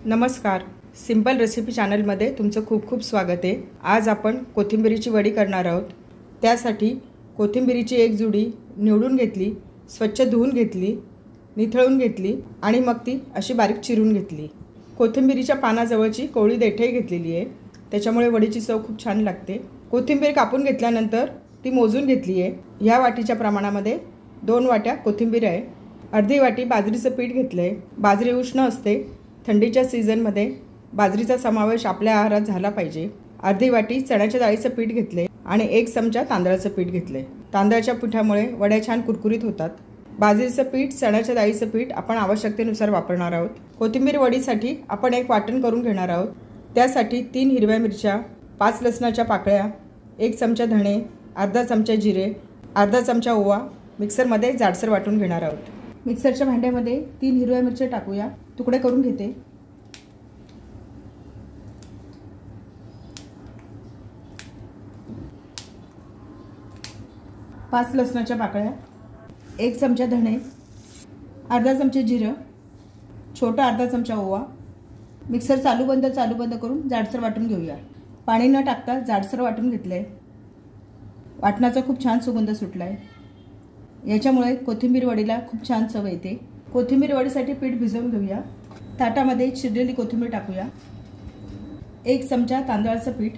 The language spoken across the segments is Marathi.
नमस्कार, सिंपल रेसिपी चॅनलमध्ये तुमचं खूप खूप स्वागत आहे। आज आपण कोथिंबीरीची वडी करणार आहोत। त्यासाठी कोथिंबीरीची एक जुडी निवडून घेतली, स्वच्छ धुवून घेतली, निथळून घेतली आणि मग ती अशी बारीक चिरून घेतली। कोथिंबीरीच्या पानाजवळची कोवळी देठही घेतलेली आहे, त्याच्यामुळे वडीची चव खूप छान लागते। कोथिंबीर कापून घेतल्यानंतर ती मोजून घेतली आहे। या वाटीच्या प्रमाणामध्ये 2 वाट्या कोथिंबीर आहे। अर्धी वाटी बाजरीचं पीठ घेतलंय। बाजरी उष्ण असते, थंडीच्या सीझनमध्ये बाजरीचा समावेश आपल्या आहारात झाला पाहिजे। अर्धी वाटी चण्याच्या डाळीचं पीठ घेतले आणि 1 चमचा तांदळाचं पीठ घेतले। तांदळाच्या पिठामुळे वड्या छान कुरकुरीत होतात। बाजरीचं पीठ, चण्याच्या डाळीचं पीठ आपण आवश्यकतेनुसार वापरणार आहोत। कोथिंबीर वडीसाठी आपण एक वाटण करून घेणार आहोत। त्यासाठी 3 हिरव्या मिरच्या, 5 लसणाच्या पाकळ्या, 1 चमचा धणे, अर्धा चमचा जिरे, अर्धा चमचा ओवा मिक्सरमध्ये जाडसर वाटून घेणार आहोत। मिक्सरच्या भांड्यामध्ये 3 हिरव्या मिरच्या टाकूया, तुकडे करून घेते। 5 लसणाच्या पाकळ्या, 1 चमचा धणे, अर्धा चमचा जिरं, छोटा अर्धा चमचा ओवा। मिक्सर चालू बंद करून जाडसर वाटून घेऊया। पाणी न टाकता जाडसर वाटून घेतलंय। वाटणाचा खूप छान सुगंध सुटलाय। याच्यामुळे कोथिंबीर वडीला खूप छान चव येते। कोथिंबीर वडीसाठी पीठ भिजवून घेऊया। ताटामध्ये चिरलेली कोथिंबीर टाकूया। 1 चमचा तांदळाचं पीठ।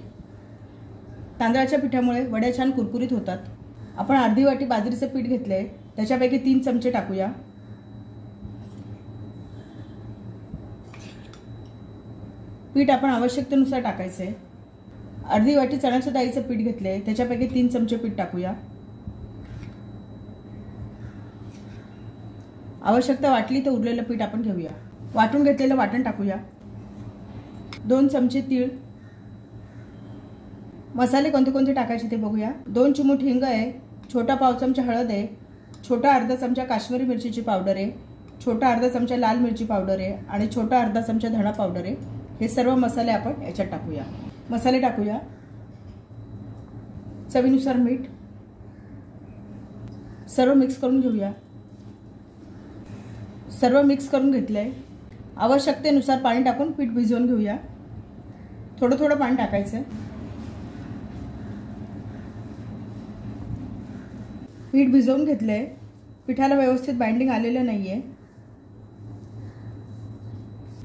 तांदळाच्या पिठामुळे वड्या छान कुरकुरीत होतात। आपण अर्धी वाटी बाजरीचं पीठ घेतलंय, त्याच्यापैकी 3 चमचे टाकूया। पीठ आपण आवश्यकतेनुसार टाकायचंय। अर्धी वाटी चण्याच्या डाळीचं पीठ घेतलंय, त्याच्यापैकी 3 चमचे पीठ टाकूया। आवश्यकता वाटली तर उरलेलं पीठ आपण घेऊया। वाटून घेतलेलं वाटण टाकूया। 2 चमचे तीळ। मसाले कोणते कोणते टाकायचे ते बघूया। 2 चिमूट हिंग आहे, छोटा पाव चमचा हळद आहे, छोटा अर्धा चमचा काश्मीरी मिरचीची पावडर आहे, छोटा अर्धा चमचा लाल मिरची पावडर आहे आणि छोटा अर्धा चमचा धणा पावडर आहे। हे सर्व मसाले आपण याच्यात टाकूया। मसाले टाकूया। चवीनुसार मीठ। सर्व मिक्स करून घेऊया। सर्व मिक्स करून घेतलंय। आवश्यकतेनुसार पाणी टाकून पीठ भिजवून घेऊया। थोडं थोडं पाणी टाकायचं। पीठ भिजवून घेतलंय। पिठाला व्यवस्थित बाइंडिंग आलेलं नाहीये।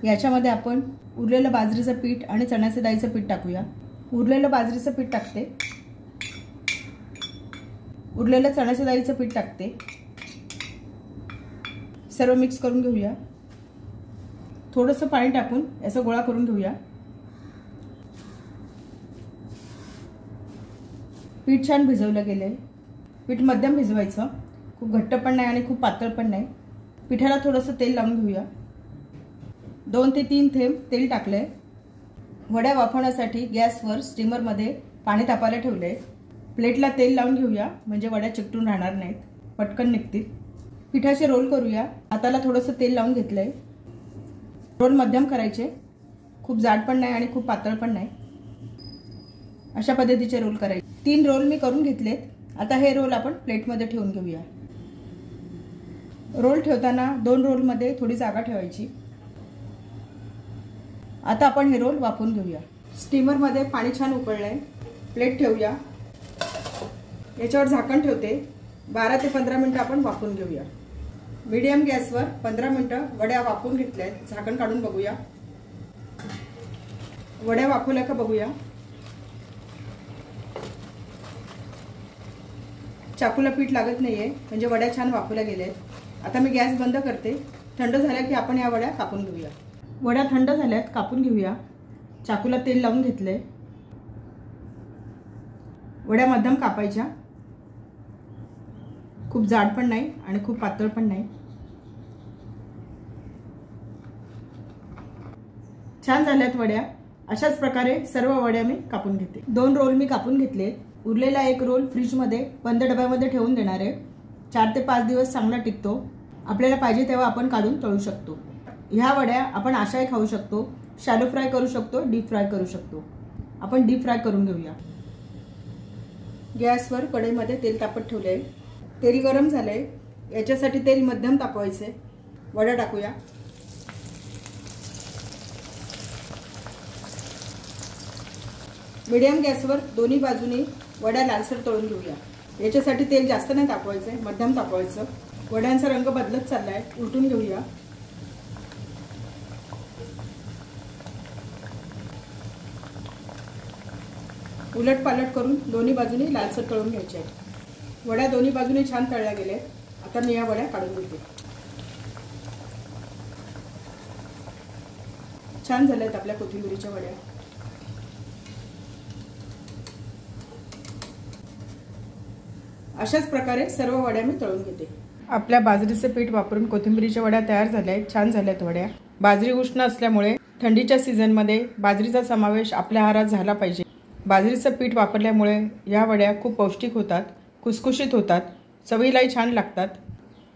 याच्यामध्ये आपण उरलेलं बाजरीचं पीठ आणि चण्याच्या डाळीचं पीठ टाकूया। उरलेलं बाजरीचं पीठ टाकते, उरलेलं चण्याच्या डाळीचं पीठ टाकते। सर्व मिक्स करून घेऊया। थोडंसं पाणी टाकून याचा गोळा करून घेऊया। पीठ छान भिजवलं गेलंय। पीठ मध्यम भिजवायचं, खूप घट्ट पण नाही आणि खूप पातळ पण नाही। पिठाला थोडंसं तेल लावून घेऊया। 2 ते 3 थेंब तेल टाकलंय। वड्या वाफवण्यासाठी गॅसवर स्टीमरमध्ये पाणी तापायला ठेवलंय। प्लेटला तेल लावून घेऊया, म्हणजे वड्या चिकटून राहणार नाहीत, पटकन निघतील। पिठाचे रोल करूया। हाताला थोडंसं तेल लावून घेतलंय। रोल मध्यम करायचे, खूप जाड पण नाही आणि खूप पातळ पण नाही। अशा पद्धतीचे रोल करायचे। 3 रोल मी करून घेतलेत। आता हे रोल आपण प्लेटमध्ये ठेवून घेऊया। रोल ठेवताना 2 रोलमध्ये थोडी जागा ठेवायची। आता आपण हे रोल वाफवून घेऊया। स्टीमरमध्ये पाणी छान उकळलंय। प्लेट ठेवूया। याच्यावर झाकण ठेवते। 12 ते 15 मिनिटं आपण वाफवून घेऊया। मीडियम गॅसवर 15 मिनिटं वड्या वाफवून घेतल्यात। झाकण काढून बघूया। वड्या वाफवल्या का बघूया। चाकूला पीठ लागत नाहीये, म्हणजे वड्या छान वाफवल्या गेल्यात। आता मी गॅस बंद करते। थंड झाल्या की आपण या वड्या कापून घेऊया। वड्या थंड झाल्यात, कापून घेऊया। चाकूला तेल लावून घेतलंय। वड्या मध्यम कापायच्या, खूप जाड पण नाही आणि खूप पातळ पण नाही। छान झाल्यात वड्या। अशाच प्रकारे सर्व वड्या मी कापून घेते। 2 रोल मी कापून घेतले। उरलेला 1 रोल फ्रीजमध्ये बंद डब्यामध्ये ठेवून देणार आहे। 4 ते 5 दिवस चांगला टिकतो। आपल्याला पाहिजे तेव्हा आपण काढून तळू शकतो। ह्या वड्या आपण अशाही खाऊ शकतो, शॅलो फ्राय करू शकतो, डीप फ्राय करू शकतो। आपण डीप फ्राय करून घेऊया। गॅसवर कढईमध्ये तेल तापत ठेवले। तेल गरम झालंय, याच्यासाठी तेल मध्यम तापवायचे। वड्या टाकूया। मीडियम गॅसवर दोन्ही बाजूनी वड्या लालसर तळून घेऊया। याच्यासाठी तेल जास्त नाही तापवायचं आहे, मध्यम तापवायचं। वड्यांचा रंग बदलत चालला आहे, उलटून घेऊया। उलट पालट करून दोन्ही बाजूनी लालसर तळून घ्यायचे आहेत। वड्या दोन्ही बाजूनी छान तळल्या गेल्या। आता मी या वड्या काढून घेते। छान झाल्यात आपल्या कोथिंबीरीच्या वड्या। अशाच प्रकारे सर्व वड्या मी तळून घेते। आपल्या बाजरीचे पीठ वापरून कोथिंबीरीच्या वड्या तयार झाल्या आहेत। छान झाल्यात वड्या। बाजरी उष्ण असल्यामुळे थंडीच्या सीझनमध्ये बाजरीचा समावेश आपल्या आहारात झाला पाहिजे। बाजरीचं पीठ वापरल्यामुळे या वड्या खूप पौष्टिक होतात, खुसखुशीत होतात, चवीलाही छान लागतात।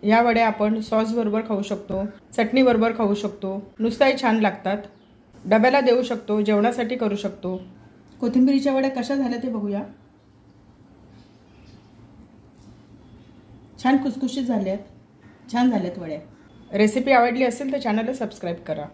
या वड्या आपण सॉस बरोबर खाऊ शकतो, चटणी बरोबर खाऊ शकतो, नुसताही छान लागतात। डब्याला देऊ शकतो, जेवणासाठी करू शकतो। कोथिंबीरीच्या वड्या कशा झाल्या ते बघूया। छान खुसखुशीत झाल्यात, छान झाल्यात वड्या। रेसिपी आवडली असेल तर चॅनलला सबस्क्राईब करा।